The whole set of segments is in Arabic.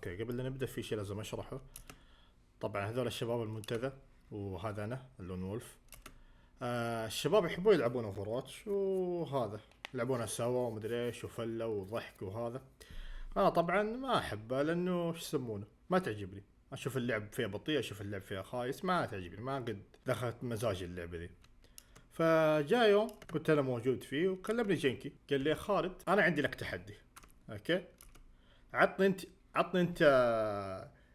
اوكي قبل لا نبدا في شيء لازم اشرحه. طبعا هذول الشباب المنتدى وهذا انا اللون وولف. الشباب يحبون يلعبون اوفرواتش وهذا يلعبونها سوا ومدري ايش وفله وضحك وهذا. انا طبعا ما احبه لانه ايش يسمونه ما تعجبني. اشوف اللعب فيها بطيء، اشوف اللعب فيها خايس، ما تعجبني، ما قد دخلت مزاجي اللعبه ذي. فجاء يوم كنت انا موجود فيه وكلمني جنكي قال لي يا خالد انا عندي لك تحدي. اوكي عطني انت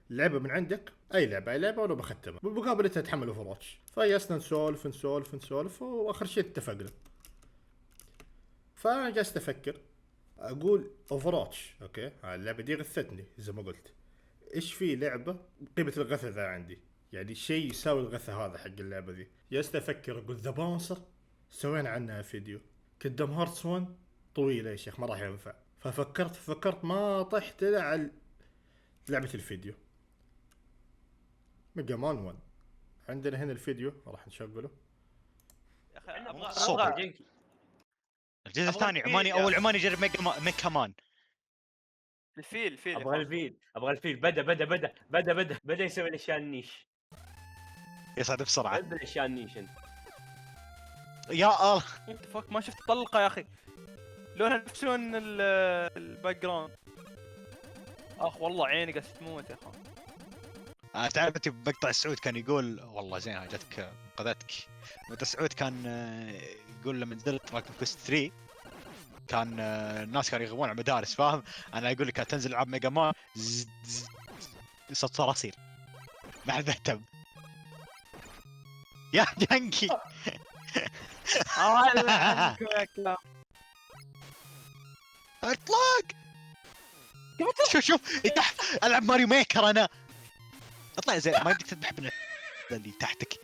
لعبه من عندك، اي لعبه وانا بختمها بالمقابل انت تتحمل اوفرواتش. فجلسنا نسولف واخر شيء اتفقنا. فانا جالس افكر اقول اوفرواتش اوكي اللعبه دي غثتني زي ما قلت. ايش في لعبه قيمه الغث ذا عندي، يعني شيء يساوي الغث هذا حق اللعبه ذي. جلست افكر اقول ذا باونسر سوينا عنها فيديو، كيندم هارتس 1 طويله يا شيخ ما راح ينفع. ففكرت ما طحت الا على لعبه الفيديو ميجا مان 1. عندنا هنا الفيديو راح نشغله. يا اخي ابغى صوت. جنكي. الجزء أبغى الثاني الفيل عماني، يا اول أخي. عماني يجرب ميكا مان. الفيل يا ابغى خالد. الفيل بدا يسوي الاشياء النيش. يصعد بسرعه بدا الاشياء النيش انت. يا الله. انت فك ما شفت طلقه يا اخي، لونها نفس لون الباك جراوند. اخ والله عيني قاعد تموت يا اخي. تعرف انت بمقطع السعود كان يقول والله زين جاتك انقذتك. مقطع السعود كان يقول لما نزلت راكب كوست 3 كان الناس كانوا يغبون على المدارس فاهم. انا اقول لك كانت تنزل العاب ميجا مان صوت صراصير ما حد اهتم. يا جنكي اطلق. شوف العب ماريو ميكر انا. اطلع زين ما يمديك تذبح من اللي تحتك.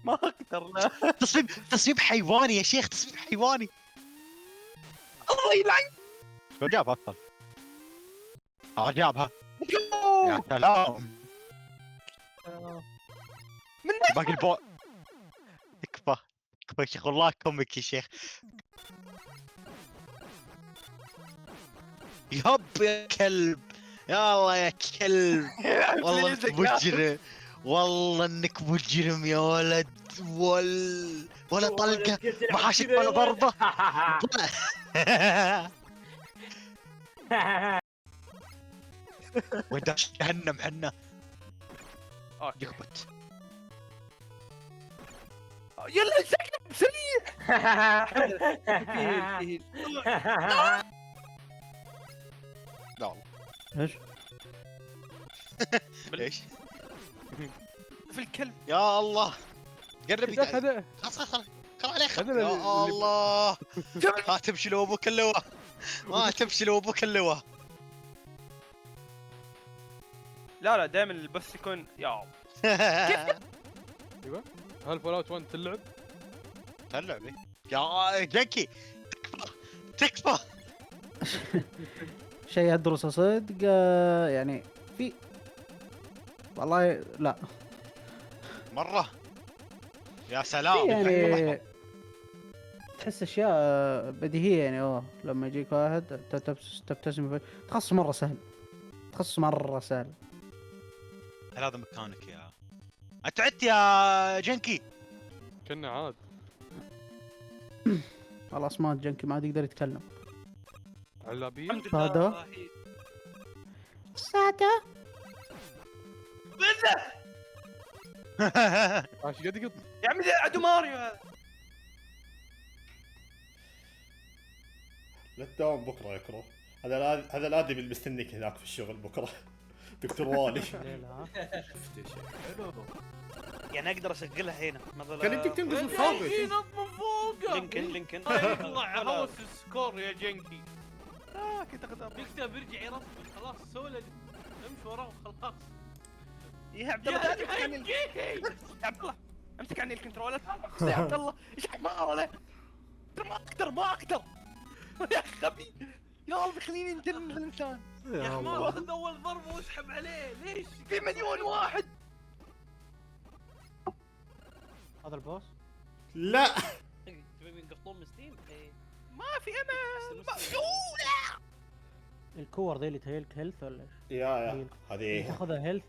ما اقدر لا. تصميم حيواني يا شيخ، تصميم حيواني. الله يلعن. شو جابها اصلا؟ جابها. يا سلام. من باقي البو اكفى يا شيخ والله كوميك يا شيخ. يب يا كلب، يا الله يا كلب. والله انك مجرم، والله انك مجرم يا ولد. ولا طلقه ما حاشك ولا ضربه. وداش جهنم حنا. اوكي يخبط. يلا سكت سريع. لا والله. ايش؟ ايش؟ في الكلب. يا الله قرب ذاك هذا خلاص كم عليك. هذا يا اللي- الله ما تمشي لو ابوك اللواء، ما تمشي لو ابوك اللواء. لا دائما البث يكون يا ايوه هل فول اوت 1 تلعب؟ اللعبة يا جنكي تكفى. شيء ادرس صدق يعني في والله لا مرة يا سلام. يعني تحس اشياء بديهيه يعني لما يجيك واحد تبتسم تخصص مره سهل. هل هذا مكانك يا انت عدت يا جنكي؟ كنا عاد خلاص ما جنكي ما عاد يقدر يتكلم. علابيين الحمد هذا؟ لله. سادة ايش قاعد يقط؟ يا عمي ذا عدو ماريو هذا. لا تداوم بكره يا كرو. هذا الادمي اللي مستنيك هناك في الشغل بكره. دكتور والي. شفت يا شيخ يعني اقدر اشغلها هنا مثلا. كان يمديك تنقز من فوق يا شيخ. نط فوقه لينكن يطلع هوس السكور يا جنكي. كنت اقدر. بيكتب يرجع يرسم خلاص سولد امشي وراه وخلاص. يا عبد الله امسك عني يا عبد الله امسك عني الكنترولر. يا عبد الله ايش حمار ولا ما اقدر يا غبي. يا رب خليني نجنن الانسان. يا حمار خذ اول ضربه واسحب عليه ليش؟ في مليون واحد. هذا البوس لا تبي ينقطون من ستيم؟ ما في انا مقتولة. الكور ذي اللي تهيلك هيلث ولا ايش؟ يا هذه تاخذها هيلث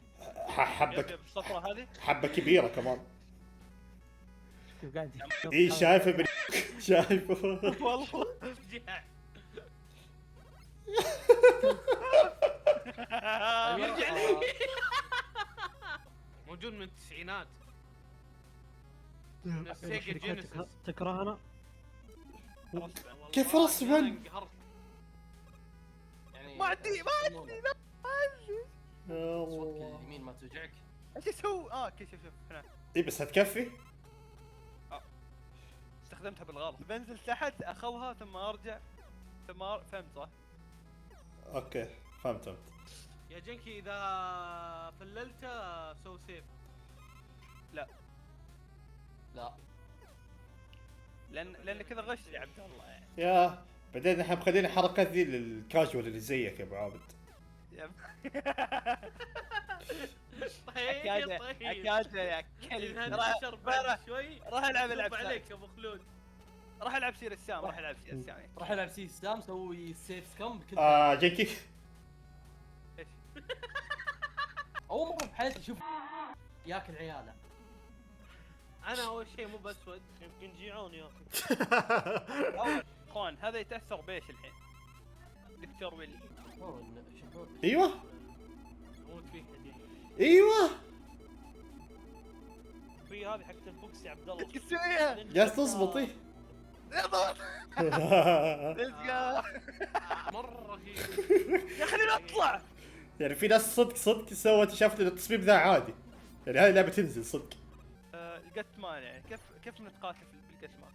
حبه بالسطره هذه حبه كبيره كمان. كيف قاعد اي شايفه شايفه. والله جهة. يرجع لي. موجود من التسعينات من السيجا جينيسيس. تكرهنا؟ كيف رسما؟ انقهرت. ما عندي يا الله. اليمين ما توجعك؟ ايش اسوي؟ شوف هنا اي بس هتكفي؟ استخدمتها بالغلط. بنزل تحت اخذها ثم ارجع ثم فهمت صح؟ اوكي فهمت. يا جنكي اذا فللته سو سيف. لا لان كذا غش يا عبد الله يعني. يا بعدين احنا مخلين الحركات ذي للكاجوال اللي زيك يا ابو عابد. طيب اكاد يا كلب. اذا راح انتشر بعد شوي العب عليك يا ابو خلود. راح العب سير السام. راح العب سي سام سوي سيف سكم بكل جنكي اول مره بحياتي اشوف ياكل عياله. انا اول شيء مو باسود يمكن جيعون يا اخي. اخوان هذا يتاثر بايش الحين؟ دكتور ويلي. ايوه موت فيك هديه. ايوه في هذه حقت البوكس يا عبد الله. ايش تسويها؟ جالس تزبط ايه. مره هي. يا خليني اطلع. يعني في ناس صدق سوت شافت التصميم ذا عادي. يعني هذه لعبه تنزل صدق. القت مان يعني كيف نتقاتل بالقت مان؟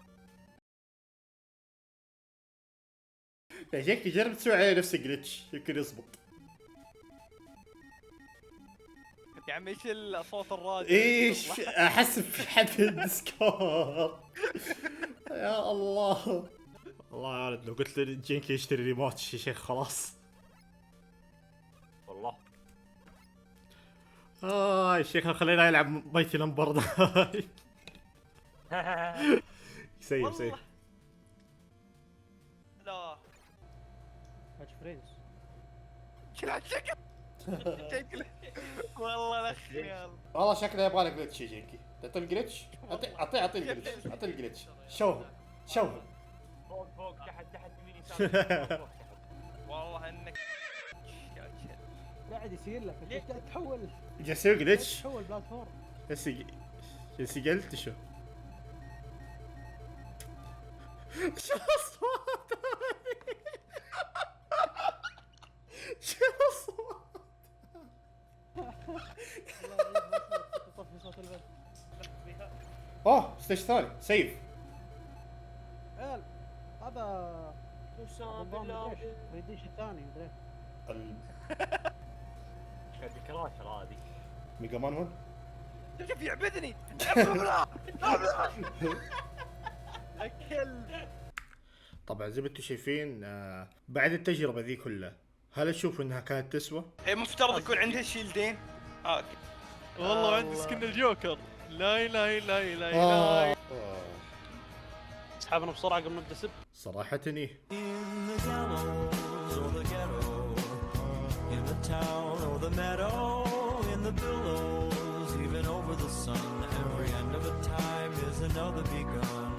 يا جنكي جرب تسوي عليه نفس جلتش يمكن يزبط. يا عمي ايش الصوت الراديو؟ ايش احس في حد في الديسكورد. يا الله والله يا ولد لو قلت لي جينكي يشتري ريموت يا شيخ خلاص. والله يا شيخ خلينا يلعب مايتي نمبر. سيب لا هاتش فريز. شكله والله الاخ والله شكله يبغى لك جلتش يا جينكي. تعطي الجلتش؟ اعطيه الجلتش. اعطيه الجلتش. شوه فوق تحت يمين يسار. فوق تحت. والله انك يا كلب. قاعد يصير لك انت قاعد تحول جالس يسوي جلتش. تحول بلاتفورم. جالس قلت شو الصوت؟ شو الصوت؟ طفي صوت البث. ستيج ثاني سيف. عيال هذا ريديش الثاني مدري كاندي كراشر هذه. ميجا مان 1. شوف يعبدني. الكلب. طبعا زي ما انتم شايفين بعد التجربه ذي كلها هل اشوف انها كانت تسوى؟ هي مفترض يكون عندها شيلدين. اوكي. والله عندي سكن الجوكر. لا اسحبنا بسرعه قبل ما نبدا سب. صراحه ايه. In the town or the meadow, in the billows, even over the sun, every end of a time is another begun.